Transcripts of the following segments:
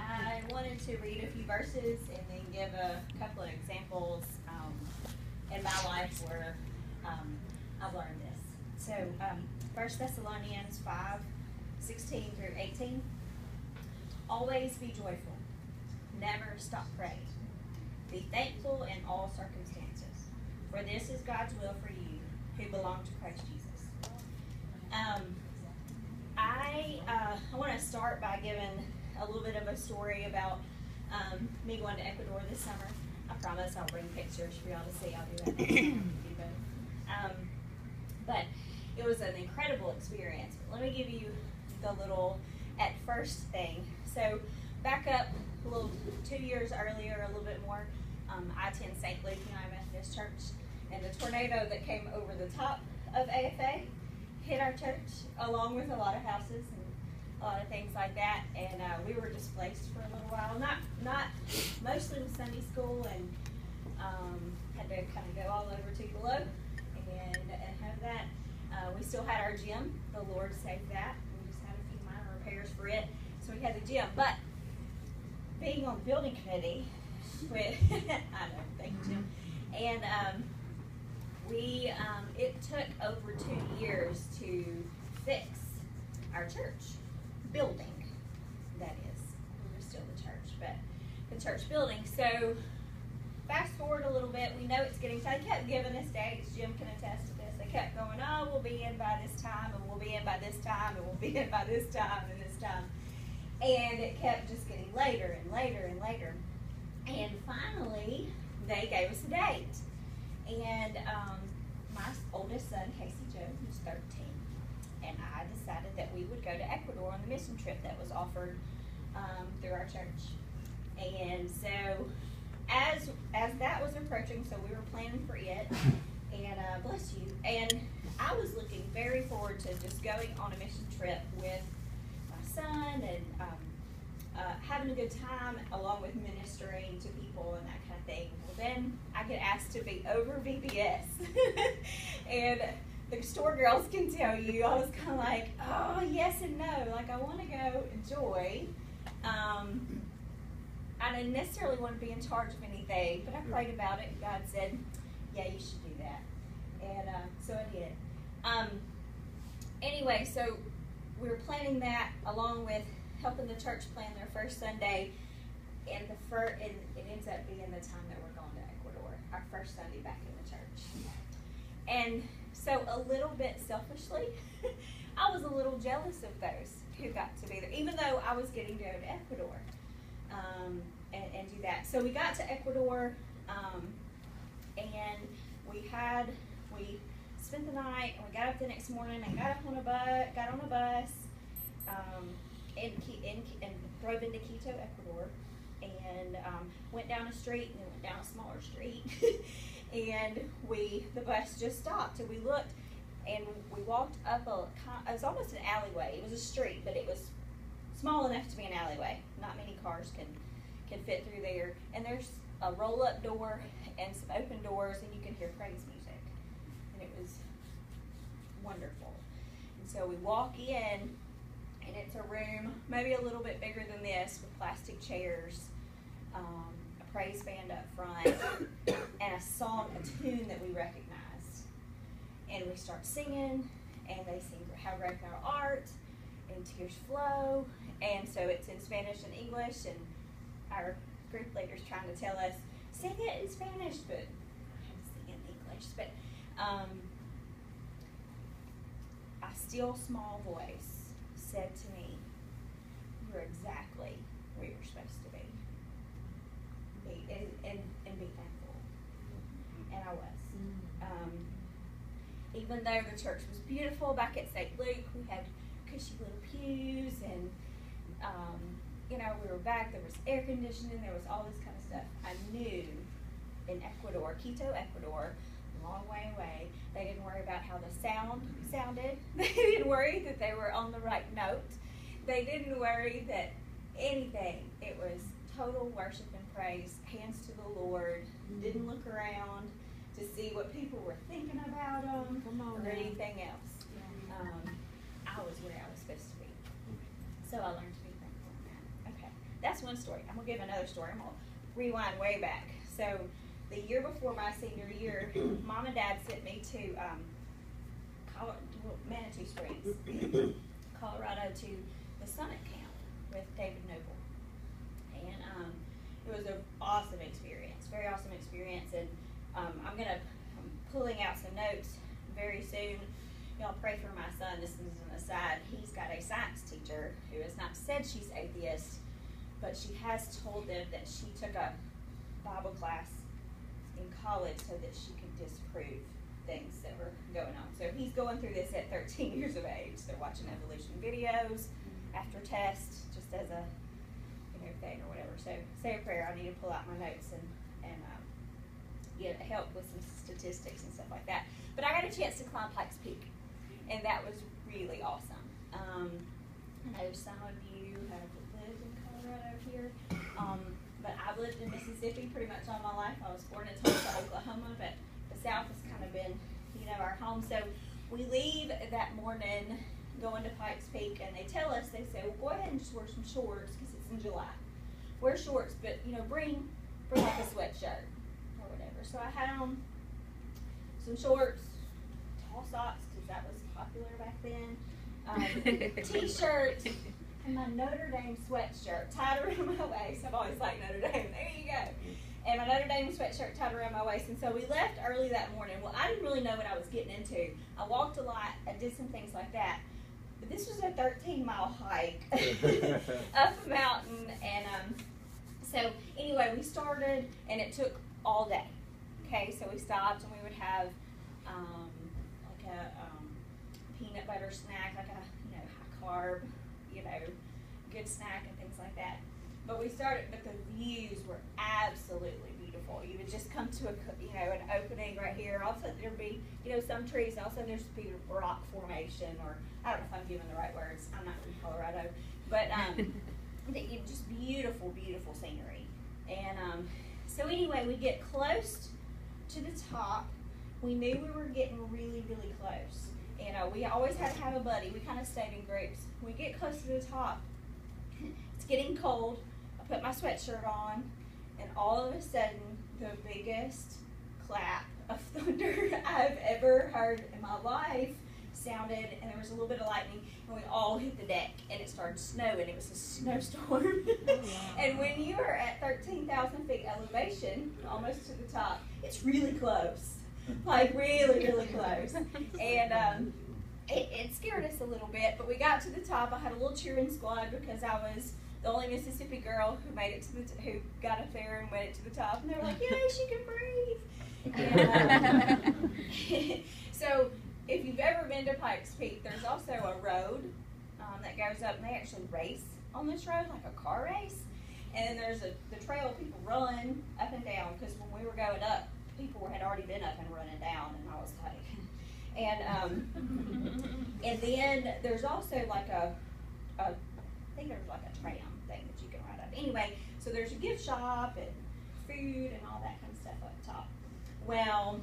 I wanted to read a few verses and then give a couple of examples in my life where I've learned this. So, 1 Thessalonians 5:16 through 18. Always be joyful. Never stop praying. Be thankful in all circumstances, for this is God's will for you who belong to Christ Jesus. I want to start by giving a little bit of a story about me going to Ecuador this summer. I promise I'll bring pictures for y'all to see. I'll do that next time. But it was an incredible experience. Let me give you the little at first thing. So back up a little 2 years earlier, a little bit more, I attend St. Luke United Methodist Church, and the tornado that came over the top of AFA hit our church along with a lot of houses and a lot of things like that, and we were displaced for a little while. Not mostly with Sunday school, and had to kind of go all over Tupelo and have that. We still had our gym. The Lord saved that. We just had a few minor repairs for it, so we had the gym. But being on the building committee with I know, thank you, Jim. And it took over 2 years to fix our church building. That is, we were still the church, but the church building. So fast forward a little bit, we know it's getting tight. They kept giving us dates. Jim can attest to this. They kept going, oh, we'll be in by this time, and we'll be in by this time, and we'll be in by this time, and this time. And it kept just getting later and later and later. And finally, they gave us a date. And my oldest son, Casey Joe, who's 13, and I decided that we would go to Ecuador on the mission trip that was offered through our church. And so as that was approaching, so we were planning for it, and bless you, and I was looking very forward to just going on a mission trip with my son and having a good time along with ministering to people and that kind of thing. Well, then I get asked to be over VBS. And the store girls can tell you, I was kind of like, oh, yes and no. Like, I want to go enjoy. I didn't necessarily want to be in charge of anything, but I prayed about it, and God said, yeah, you should do that. And so I did. Anyway, so we were planning that along with helping the church plan their first Sunday, and it ends up being the time that we're going to Ecuador, our first Sunday back in the church. And so a little bit selfishly, I was a little jealous of those who got to be there, even though I was getting to go to Ecuador and do that. So we got to Ecuador, and we spent the night, and we got up the next morning and got on a bus. And drove into Quito, Ecuador, and went down a street, and then went down a smaller street, and the bus just stopped, and we looked, and we walked up it was almost an alleyway. It was a street, but it was small enough to be an alleyway. Not many cars can fit through there, and there's a roll-up door and some open doors, and you can hear praise music, and it was wonderful. And so we walk in, and it's a room maybe a little bit bigger than this with plastic chairs, a praise band up front, and a tune that we recognized. And we start singing, and they sing How Great Thou Art, and Tears Flow, and so it's in Spanish and English, and our group leader's trying to tell us, sing it in Spanish, but I have to sing it in English. But a still small voice said to me, you're exactly where you're supposed to be. And be thankful. And I was. Even though the church was beautiful back at St. Luke, we had cushy little pews, and we were back, there was air conditioning, there was all this kind of stuff. I knew in Ecuador, Quito, Ecuador, a long way away, they didn't worry about how the sound sounded. They didn't worry that they were on the right note. They didn't worry that anything. It was total worship and praise, hands to the Lord, didn't look around to see what people were thinking about them or anything else. I was where I was supposed to be. So I learned to be thankful. one story. I'm going to give another story. I'm going to rewind way back. So the year before my senior year, Mom and Dad sent me to Manitou Springs, Colorado, to the Summit Camp with David Noble. And it was an awesome experience, very awesome experience. And I'm pulling out some notes very soon. Y'all pray for my son. This is an aside. He's got a science teacher who has not said she's atheist, but she has told them that she took a Bible class in college so that she could disprove things that were going on. So he's going through this at 13 years of age. They're watching evolution videos after tests, just as a thing or whatever. So say a prayer. I need to pull out my notes and get help with some statistics and stuff like that. But I got a chance to climb Pikes Peak, and that was really awesome. I know some of you have lived in Colorado here, but I've lived in Mississippi pretty much all my life. I was born in Tulsa, Oklahoma, but the South has kind of been, our home. So we leave that morning going to Pikes Peak, and they tell us, they say, well, go ahead and just wear some shorts because it's in July. Wear shorts, but bring like a sweatshirt or whatever. So I had on some shorts, tall socks because that was popular back then, t-shirt, and my Notre Dame sweatshirt tied around my waist. I've always liked Notre Dame. There you go. And my Notre Dame sweatshirt tied around my waist. And so we left early that morning. Well, I didn't really know what I was getting into. I walked a lot. I did some things like that. But this was a 13-mile hike up a mountain. And so anyway, we started, and it took all day. Okay, so we stopped, and we would have like a peanut butter snack, like a high carb, good snack and things like that. But we started, but the views were absolutely beautiful. You would just come to an opening right here. All of a sudden there'd be, some trees. All of a sudden there's be a rock formation, or I don't know if I'm giving the right words. I'm not from Colorado, but just beautiful, beautiful scenery. And so anyway, we get close to the top. We knew we were getting really, really close. We always had to have a buddy. We kind of stayed in groups. We get close to the top. It's getting cold. I put my sweatshirt on, and all of a sudden, the biggest clap of thunder I've ever heard in my life sounded, and there was a little bit of lightning, and we all hit the deck, and it started snowing. It was a snowstorm. And when you are at 13,000 feet elevation, almost to the top, it's really close. Like really, really close. And it scared us a little bit, but we got to the top. I had a little cheering squad because I was the only Mississippi girl who made it to who got up there and made it to the top. And they were like, "Yay, she can breathe!" And, so, if you've ever been to Pikes Peak, there's also a road that goes up, and they actually race on this road, like a car race. And then there's the trail people run up and down, because when we were going up, people had already been up and running down, and I was like, and then there's also like I think there's like a tram thing that you can ride up. Anyway, so there's a gift shop and food and all that kind of stuff up top. Well,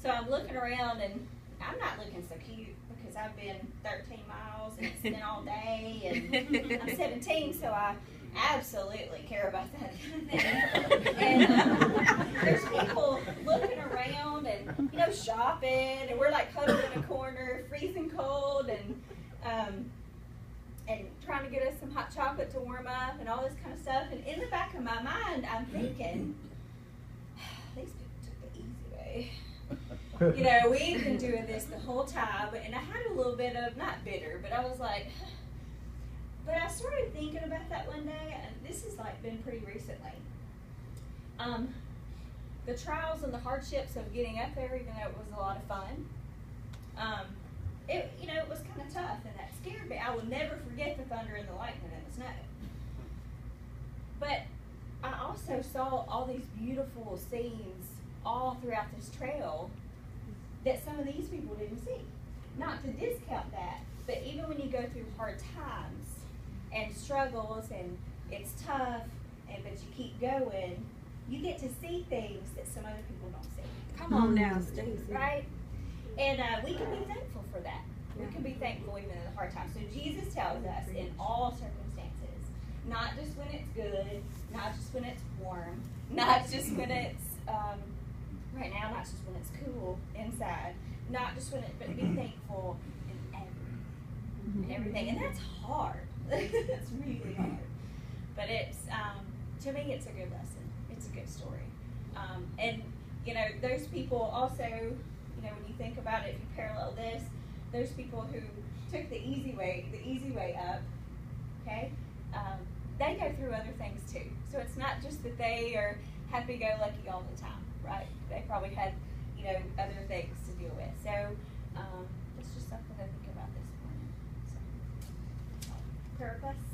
so I'm looking around, and I'm not looking so cute because I've been 13 miles and it's been all day, and I'm 17, so I absolutely care about that kind of thing. And there's people looking around and shopping, and we're like huddled in a corner, freezing cold, and trying to get us some hot chocolate to warm up and all this kind of stuff. And in the back of my mind, I'm thinking, these people took the easy way. We've been doing this the whole time, and I had a little bit of, not bitter, but I was like, but I started thinking about that one day, and this has been pretty recently. The trials and the hardships of getting up there, even though it was a lot of fun, it was kind of tough, and that scared me. I will never forget the thunder and the lightning and the snow. But I also saw all these beautiful scenes all throughout this trail that some of these people didn't see. Not to discount that, but even when you go through hard times and struggles, and it's tough, but you keep going, you get to see things that some other people don't see. Come on now, Stacy. Right? And we can be thankful for that. We can be thankful even in the hard times. So Jesus tells us in all circumstances, not just when it good, not just when it's warm, not just when it's, right now, not just when it's cool inside, not just when but be thankful in everything. And that's hard. It's really hard. But it's, to me, it's a good lesson. It's a good story. And, those people also, when you think about it, if you parallel this, there's people who took the easy way up, okay? They go through other things too. So it's not just that they are happy-go-lucky all the time, right? They probably had, other things to deal with. So it's just something to think about this morning. So, prayer requests?